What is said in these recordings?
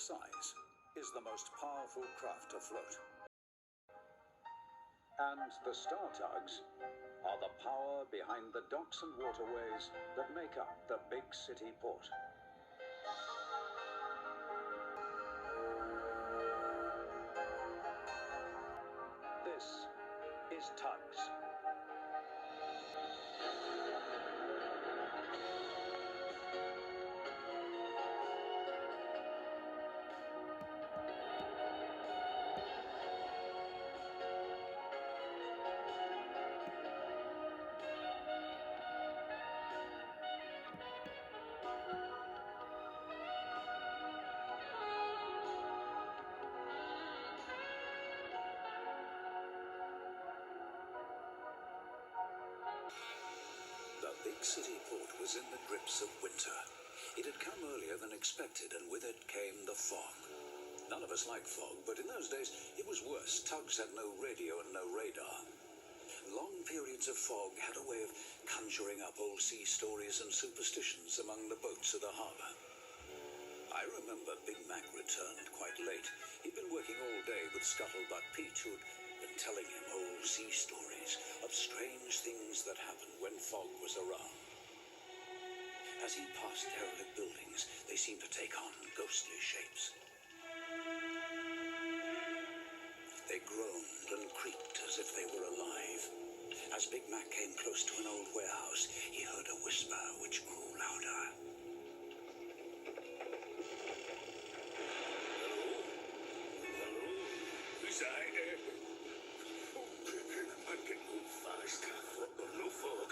size, is the most powerful craft afloat. And the Star Tugs are the power behind the docks and waterways that make up the Bigg City port. This is Tugs. The Bigg City port was in the grips of winter. It had come earlier than expected, and with it came the fog. None of us liked fog, but in those days it was worse. Tugs had no radio and no radar. Long periods of fog had a way of conjuring up old sea stories and superstitions among the boats of the harbour. I remember Big Mac returned quite late. He'd been working all day with Scuttlebutt Pete, who'd been telling him old sea stories of strange things that happened when fog was around. As he passed derelict buildings, they seemed to take on ghostly shapes. They groaned and creaked as if they were alive. As Big Mac came close to an old warehouse, he heard a whisper which grew louder. Hello? Who's there? I can move fast. No fog.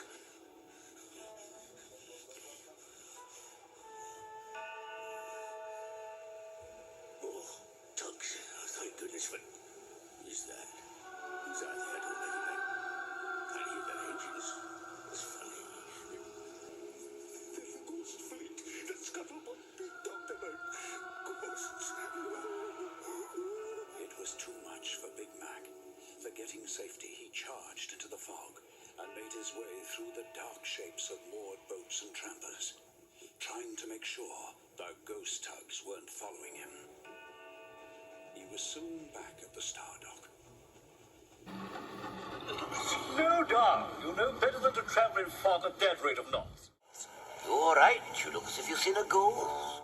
Oh, Tugs. Thank goodness for... Who's that? Who's out there? I don't recognize. Can't hear their engines. It's funny. There's a ghost fleet that Scuttlebutt Pete talked about. Ghosts. It was too much for Big Mac. Forgetting safety, he charged into the fog and made his way through the dark shapes of moored boats and trampers, trying to make sure the ghost tugs weren't following him. He was soon back at the Star Dock. No doubt. You know better than to travel in fog at that rate of knots. You all right? You look as if you've seen a ghost.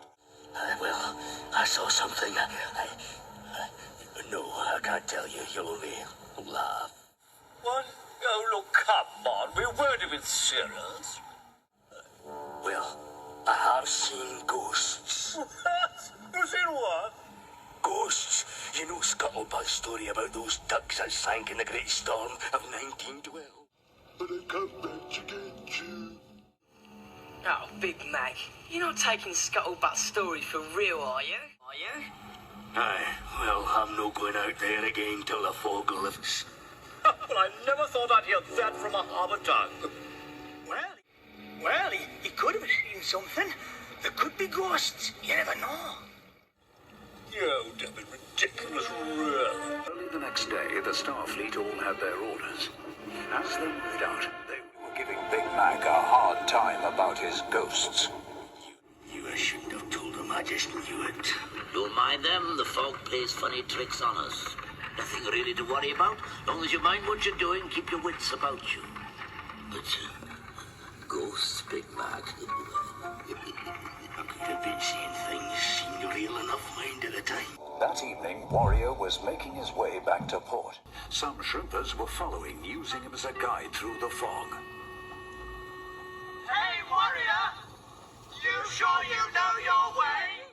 Well, I saw something. No, I can't tell you. You'll only laugh. What? Oh, look, come on. We weren't even serious. Well, I have seen ghosts. You seen what? Ghosts. You know Scuttlebutt's story about those ducks that sank in the Great Storm of 1912? But I come back to get you. Oh, Big Mac, you're not taking Scuttlebutt's story for real, are you? Are you? Aye, well, I'm no going out there again till the fog lifts. Well, I never thought I'd hear that from a harbour tongue. Well, he could have seen something. There could be ghosts. You never know. You damn it, ridiculous, really. Early the next day, the Starfleet all had their orders. As they moved out, they were giving Big Mac a hard time about his ghosts. You shouldn't have told him. I just knew it. Don't mind them. The fog plays funny tricks on us. Nothing really to worry about. Long as you mind what you're doing, keep your wits about you. But, ghosts, Big Mac. I could have been seeing things seemed real enough mind at the time. That evening, Warrior was making his way back to port. Some shrimpers were following, using him as a guide through the fog. Hey, Warrior! You sure you know your way?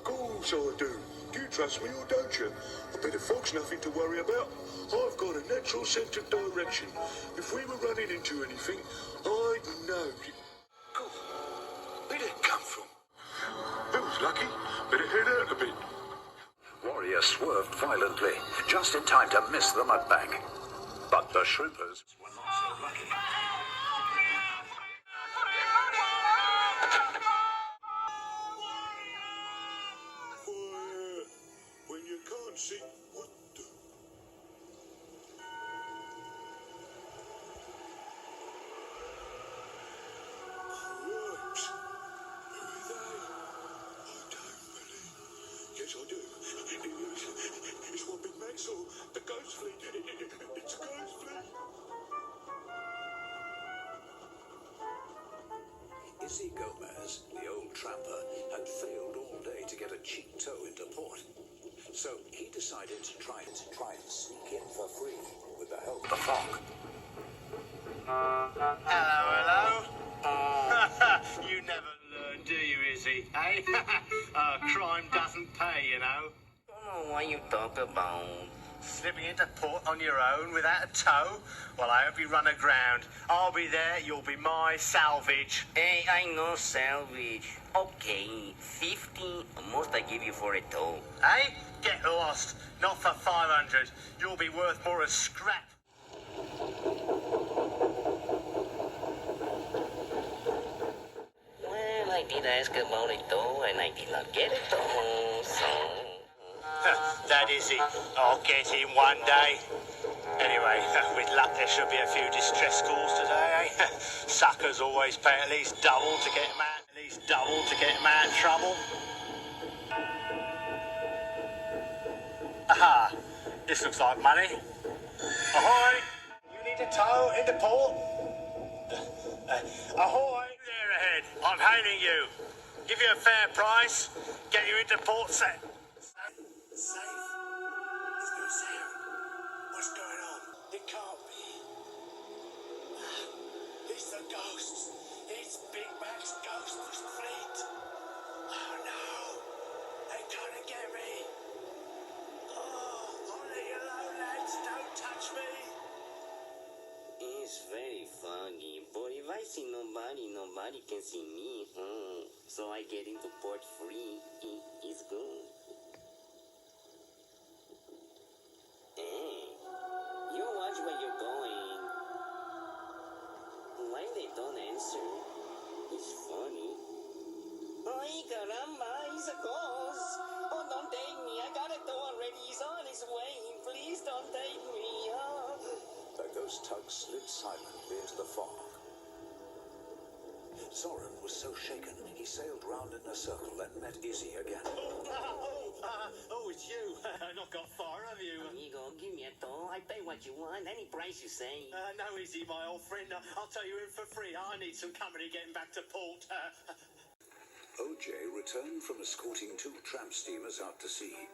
Course I do. Do you trust me or don't you? A bit of fog's nothing to worry about. I've got a natural sense of direction. If we were running into anything, I'd know. Cool. Where did it come from? That was lucky. Better head out a bit. Warrior swerved violently, just in time to miss the mudbank. But the shrimpers were not so lucky. When you can't see what the... Cripes. Who are they? I don't believe. Yes, I J.C. Gomez, the old tramper, had failed all day to get a cheap tow into port. So he decided to try and sneak in for free with the help of the fog. Hello. You never learn, do you, Izzy? Eh? Crime doesn't pay, you know. Oh, what you talk about? Slipping into port on your own without a tow? Well, I hope you run aground. I'll be there, you'll be my salvage. Hey, I know salvage. Okay, 50, most I give you for a tow. Eh? Get lost. Not for 500. You'll be worth more as scrap. Well, I did ask about it though, and I did not get it though, so... That is it. I'll get him one day. Anyway, with luck there should be a few distress calls today, eh? Suckers always pay at least double to get him out. Of trouble. Aha! This looks like money. Ahoy! You need a tow into port? Ahoy! There ahead. I'm hailing you. Give you a fair price. Get you into port set. Safe? There's no sound. What's going on? It can't be. It's the ghosts. It's Big Mac's ghost fleet. Oh no. They're gonna get me. Oh, I'll leave you alone, lads. Don't touch me. It's very foggy, but if I see nobody can see me, So I get into port free. It's good. Hey, you watch where you're going. Why they don't answer? It's funny. Ay, caramba, he's a ghost. Oh, don't take me. I got it though already. He's on his way. Please don't take me. Oh. The ghost tug slid silently into the fog. Zorran was so shaken, he sailed round in a circle and met Izzy again. It's you. Not got far, have you? Amigo, give me a tow. I pay what you want, any price you say. No, Izzy, my old friend. I'll tell you in for free. I need some company getting back to port. O.J. returned from escorting 2 tramp steamers out to sea.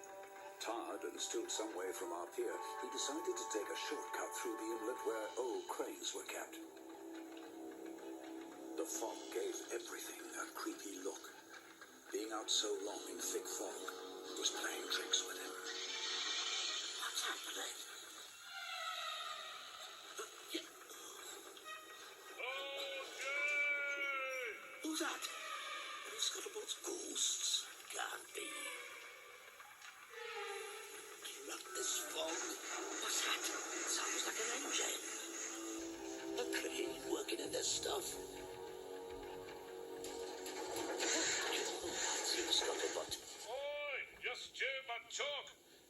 Tired and still some way from our pier, he decided to take a shortcut through the inlet where old cranes were kept. The fog gave everything a creepy look. Being out so long in thick fog was playing tricks with him. What's happening? Who's that? Who's got about ghosts? Can't be. Look, this fog. What's that? Sounds like an engine. A crane working in this stuff. That's your scuttlebutt. Oi, you stupid tug!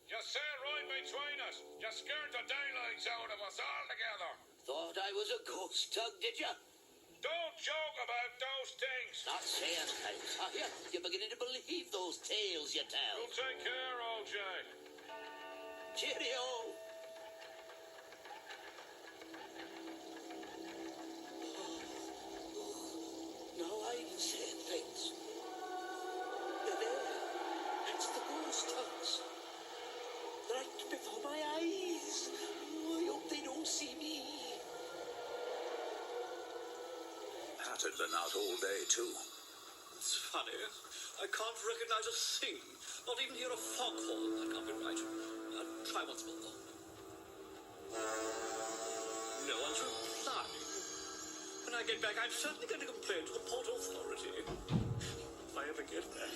You sail right between us. You scared the daylights out of us altogether. Thought I was a ghost tug, did ya? Don't joke about those things. Not saying things, are you? You're beginning to believe those tales you tell. You take care, O.J. Cheerio! Now I'm saying things. They're there. It's the ghost tugs. Right before my eyes. Oh, I hope they don't see me. Pat had been out all day, too. It's funny. I can't recognize a thing. Not even hear a foghorn. That can't be right. Try once more. No one's replying. When I get back, I'm certainly going to complain to the Port Authority. If I ever get back.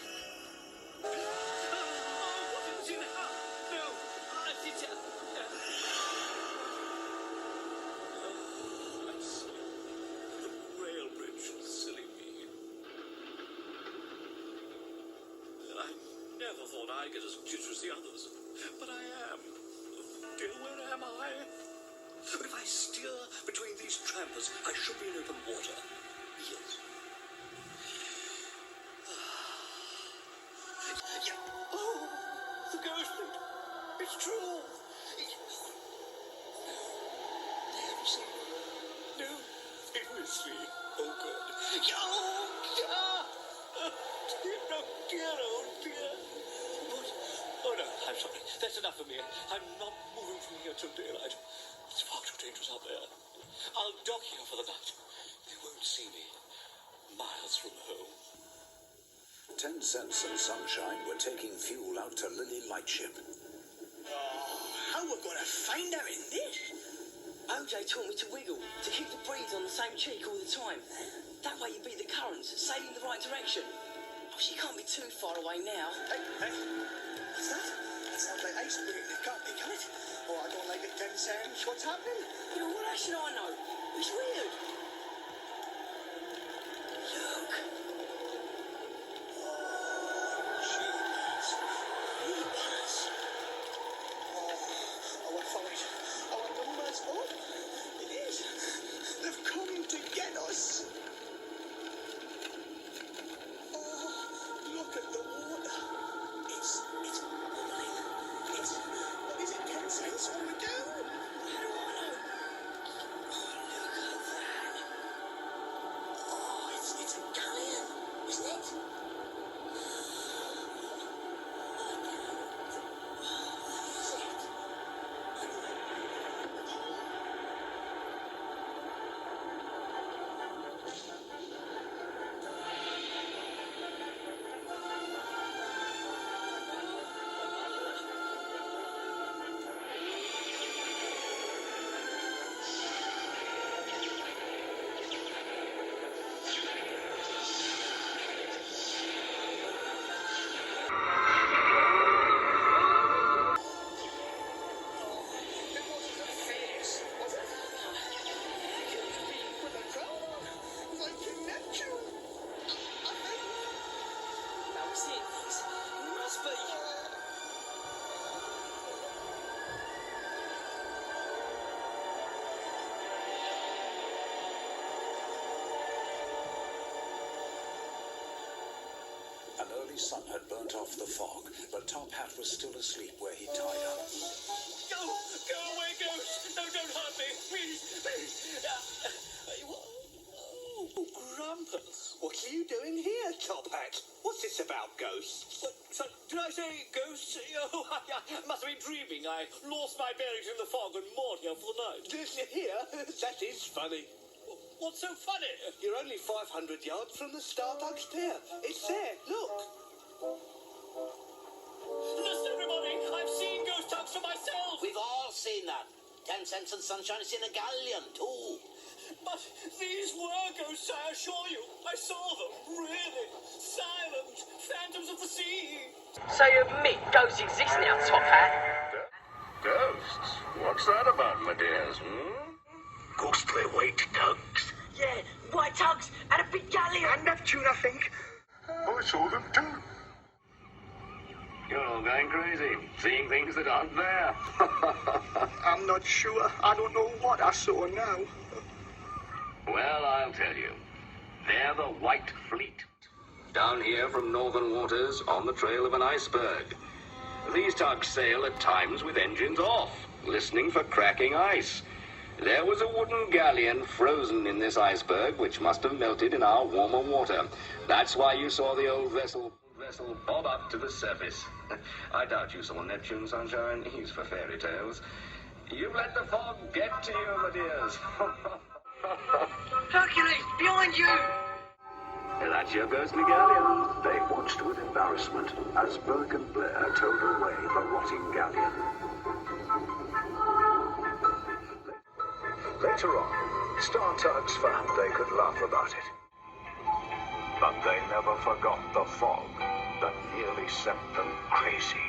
What is it now? No. It's I see. The rail bridge. Silly me. I never thought I'd get as jittery as the others. But I am. Dear, where am I? But if I steer between these trampers, I should be in open water. Yes. Yeah. Oh, the ghost boat. It's true. There you see. No, it was asleep. Oh, good. Dear, oh, dear. What? Oh, no, I'm sorry. That's enough of me. I'm not moving from here till daylight. It's far too dangerous out there. I'll dock here for the night. They won't see me. Miles from home. 10 Cents and Sunshine were taking fuel out to Lily Lightship. How we're gonna find her in this? OJ taught me to wiggle, to keep the breeze on the same cheek all the time. That way you beat the currents, sailing the right direction. Oh, she can't be too far away now. Hey, what's that? That sounds like Iceberg. It can't be, can it? Oh, I don't like it, 10 Cents. What's happening? You know, what else should I know? It's weird. Look. Our follies, our numbers, it is. They've come to get us. Oh, look at the water. It's bubbling. What is it, 10 Cents? What do we do? How do I know? Look at that. Oh, it's a galleon, isn't it? An early sun had burnt off the fog, but Top Hat was still asleep where he tied up. Go away, ghost! No, don't hurt me, please. Oh, Grumpus. What are you doing here, Top Hat? What's this about, ghosts? So, did I say ghosts? Oh, I must have been dreaming. I lost my bearings in the fog and moored here for the night. Here? That is funny. What's so funny? You're only 500 yards from the Star Pier. It's there, look. Listen, everybody, I've seen ghost tugs for myself. We've all seen that. 10 Cents and Sunshine has seen a galleon, too. But these were ghosts, I assure you. I saw them, really. Silent, phantoms of the sea. So you admit ghosts exist now, Top Hat? Ghosts? What's that about, my dears? Ghosts play white tugs. Yeah, white tugs and a big galleon. And Neptune, I think. I saw them too. You're all going crazy, seeing things that aren't there. I'm not sure. I don't know what I saw now. Well, I'll tell you. They're the White Fleet. Down here from northern waters on the trail of an iceberg. These tugs sail at times with engines off, listening for cracking ice. There was a wooden galleon frozen in this iceberg, which must have melted in our warmer water. That's why you saw the old vessel bob up to the surface. I doubt you saw Neptune, Sunshine. He's for fairy tales. You've let the fog get to you, my dears. Hercules, behind you! That's your ghostly galleon. They watched with embarrassment as Burke and Blair towed away the rotting galleon. Later on, Star Tugs found they could laugh about it. But they never forgot the fog that nearly sent them crazy.